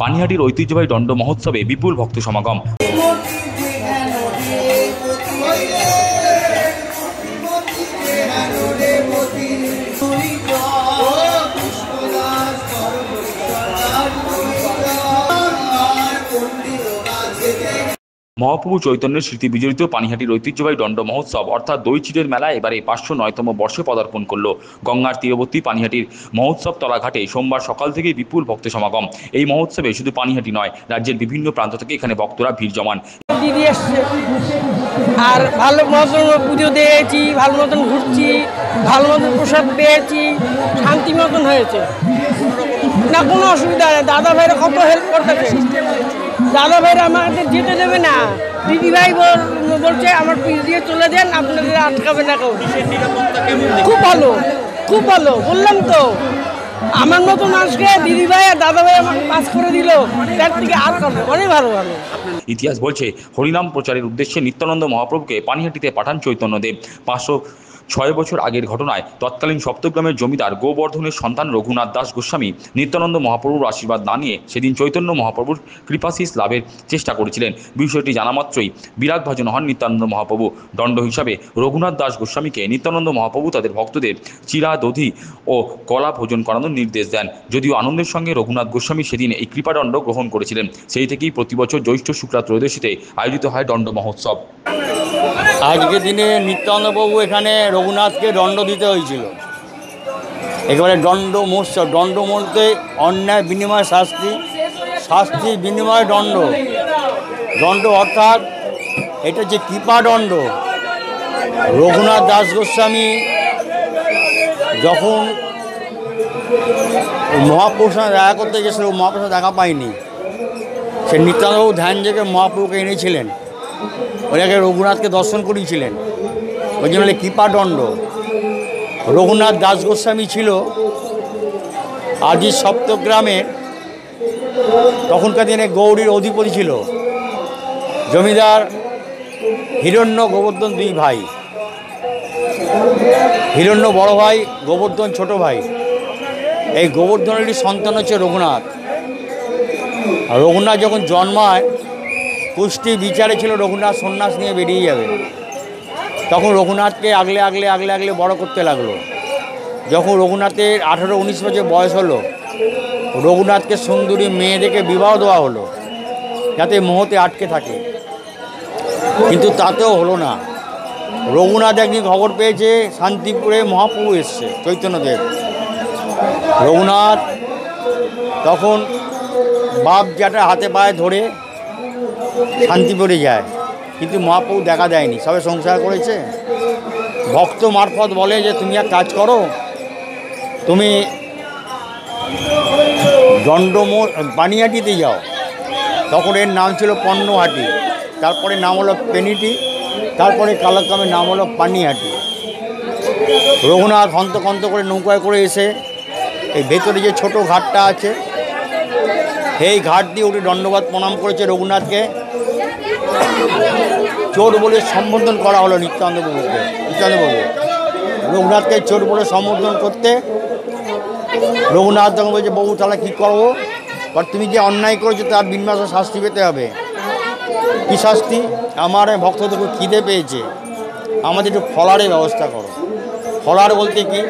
পানিহাটির ঐতিহ্যবাহী দণ্ড মহোৎসবে বিপুল ভক্ত সমাগম। মহাপ্রভু চৈতন্যের স্মৃতি বিজড়িত পানিহাটির ঐতিহ্যবাহী দণ্ড মহোৎসব অর্থাৎ দই চিড়ের মেলা এবারে 509তম বর্ষে পদার্পণ করল। গঙ্গার তীরবর্তী পানিহাটির মহোৎসব তলাঘাটে সোমবার সকাল থেকেই বিপুল ভক্ত সমাগম। এই মহোৎসবে শুধু পানিহাটি নয়, রাজ্যের বিভিন্ন প্রান্ত থেকে এখানে ভক্তরা ভিড় জমান। দিদি এসছে আর ভালো মতন পুজো দিয়েছি, ভালো মতন ঘুরছি, ভালো মতন প্রসাদ পেয়েছি, শান্তি মতন হয়েছে, না কোনো অসুবিধা নেই। দাদা ভাইরা কত হেল্প করতেছে, দাদা ভাইরা আমাদের যেতে দেবে না। দিদি ভাই বলছে আমার পিস দিয়ে চলে যান, আপনাদের আটকাবে না কেউ। খুব ভালো, খুব ভালো, বললাম তো আমার মতো মানুষকে দিদি ভাই আর দাদা ভাই আমাকে পাস করে দিল, তার থেকে আর করবে অনেক ভালো ভালো। ইতিহাস বলছে, হরিনাম প্রচারের উদ্দেশ্যে নিত্যানন্দ মহাপ্রভুকে পানিহাটিতে পাঠান চৈতন্যদেব। 506 বছর আগের ঘটনায় তৎকালীন সপ্তগ্রামের জমিদার গোবর্ধনের সন্তান রঘুনাথ দাস গোস্বামী নিত্যানন্দ মহাপ্রভুর আশীর্বাদ না নিয়ে সেদিন চৈতন্য মহাপ্রভুর কৃপাশিস লাভের চেষ্টা করেছিলেন। বিষয়টি জানা মাত্রই বিরাগ ভাজন হন নিত্যানন্দ মহাপ্রভু। দণ্ড হিসাবে রঘুনাথ দাস গোস্বামীকে নিত্যানন্দ মহাপ্রভু তাদের ভক্তদের চিরা, দধি ও কলা ভোজন করানোর নির্দেশ দেন। যদিও আনন্দের সঙ্গে রঘুনাথ গোস্বামী সেদিন এই কৃপাদণ্ড গ্রহণ করেছিলেন। সেই থেকেই প্রতি বছর জ্যৈষ্ঠ শুক্লা ত্রয়োদশীতে আয়োজিত হয় দণ্ড মহোৎসব। আজকের দিনে নিত্যানন্দবাবু এখানে রঘুনাথকে দণ্ড দিতে হয়েছিল। একেবারে দণ্ড মহোৎসব, দণ্ড বলতে অন্যায় বিনিময় শাস্তি, শাস্তির বিনিময় দণ্ড। দণ্ড অর্থাৎ এটা যে কৃপাদণ্ড। রঘুনাথ দাস গোস্বামী যখন মহাপুরুষ দেখা করতে গেছিল, মহাপুরুষ দেখা পায়নি, সে নিত্যানন্দবাবু ধ্যান জেগে মহাপ্রভুকে এনেছিলেন, ওনাকে রঘুনাথকে দর্শন করিয়েছিলেন, ওই জন্য কৃপাদণ্ড। রঘুনাথ দাস গোস্বামী ছিল আদি সপ্তগ্রামের, তখনকার দিনে গৌরীর অধিপতি ছিল। জমিদার হিরণ্য গোবর্ধন দুই ভাই, হিরণ্য বড় ভাই, গোবর্ধন ছোট ভাই। এই গোবর্ধনেরই সন্তান হচ্ছে রঘুনাথ। আর রঘুনাথ যখন জন্মায় কুষ্টি বিচারে ছিল রঘুনাথ সন্ন্যাস নিয়ে বেরিয়ে যাবে, তখন রঘুনাথকে আগলে আগলে আগলে আগলে বড় করতে লাগলো। যখন রঘুনাথের 18-19 বছর বয়স হলো, রঘুনাথকে সুন্দরী মেয়ে দেখে বিবাহ দেওয়া হলো যাতে মোহতে আটকে থাকে, কিন্তু তাতেও হলো না। রঘুনাথ একদিন খবর পেয়েছে শান্তিপুরে মহাপ্রভু এসছে চৈতন্যদেব। রঘুনাথ তখন বাপ জ্যাঠা হাতে পায়ে ধরে শান্তিপুরে যায়, কিন্তু মহাপ্রভু দেখা দেয়নি, সবে সংসার করেছে। ভক্ত মারফত বলে যে তুমি এক কাজ করো, তুমি পানিহাটিতে যাও। তখন এর নাম ছিল পণ্যহাটি, তারপরে নাম হলো পেনিটি, তারপরে কালক্রমের নাম হলো পানিহাটি। রঘুনাথ হন্তকন্ত করে নৌকায় করে এসে এই ভেতরে যে ছোট ঘাটটা আছে, এই ঘাট দিয়ে উঠে দণ্ডবাদ প্রণাম করেছে রঘুনাথকে। চোর বলে সম্বোধন করা হলো নিত্যানন্দবাবুকে। রঘুনাথকে চোর বলে সম্বোধন করতে রঘুনাথ তখন বলছে, বাবু তাহলে কী করবো? বা তুমি যে অন্যায় করেছো তার বিন্যাসে শাস্তি পেতে হবে। কী শাস্তি? আমার ভক্তদের খুব খিদে পেয়েছে, আমাদের একটু ফলারের ব্যবস্থা করো। ফলার বলতে কি?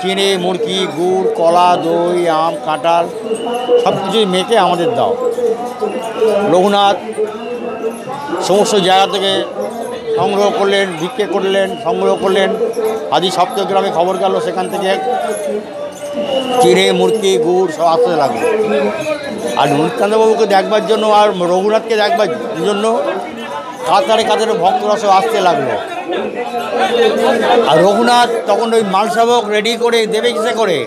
চিড়ে, মুরগি, গুড়, কলা, দই, আম, কাঁঠাল সব কিছুই মেখে আমাদের দাও। রঘুনাথ সমস্ত জায়গা থেকে সংগ্রহ করলেন, ভিক্ষে করলেন, সংগ্রহ করলেন। আদি সপ্তগ্রামে খবর গেল, সেখান থেকে চিড়ে, মুরগি, গুড় সব আসতে লাগলো। আর নিত্যানন্দবাবুকে দেখবার জন্য আর রঘুনাথকে দেখবার জন্য কাতারে কাতারে ভক্তরা সব আসতে লাগলো। আর রঘুনাথ তখন ওই মালসাবক রেডি করে দেবে কিসে করে?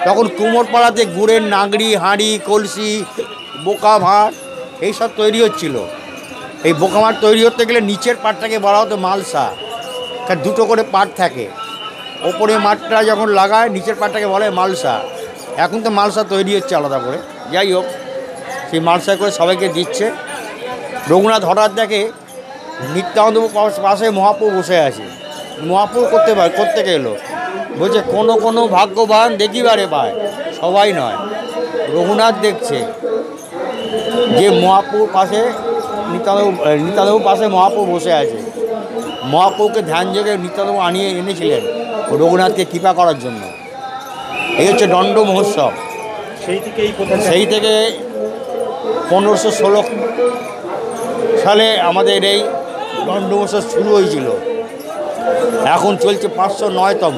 তখন কুমোরপাড়াতে গুড়ের নাগড়ি, হাঁড়ি, কলসি, বোকা ভাঁড় এইসব তৈরি হচ্ছিল। এই বোকা ভাঁড় তৈরি হতে গেলে নিচের পাটটাকে বলা হতো মালসা, কারণ দুটো করে পাট থাকে। ওপরে মাঠটা যখন লাগায় নিচের পাটটাকে বলে মালসা। এখন তো মালসা তৈরি হচ্ছে আলাদা করে, যাই হোক সেই মালসা করে সবাইকে দিচ্ছে। রঘুনাথ হঠাৎ দেখে নিত্যানন্দ পাশে মহাপ্রভু বসে আছে। মহাপ্রভু করতে গেলো, বলছে কোনো ভাগ্যবান দেখিবারে পায়, সবাই নয়। রঘুনাথ দেখছে, যে মহাপ্রভুর পাশে নিত্যাদেবুর পাশে মহাপ্রভু বসে আছে। মহাপ্রভুকে ধ্যান যোগে নিত্যাদেবু এনেছিলেন রঘুনাথকে কৃপা করার জন্য। এই হচ্ছে দণ্ড মহোৎসব। সেই থেকে 1516 সালে আমাদের এই দণ্ড মহোৎসব শুরু হয়েছিল। এখন চলছে 509তম।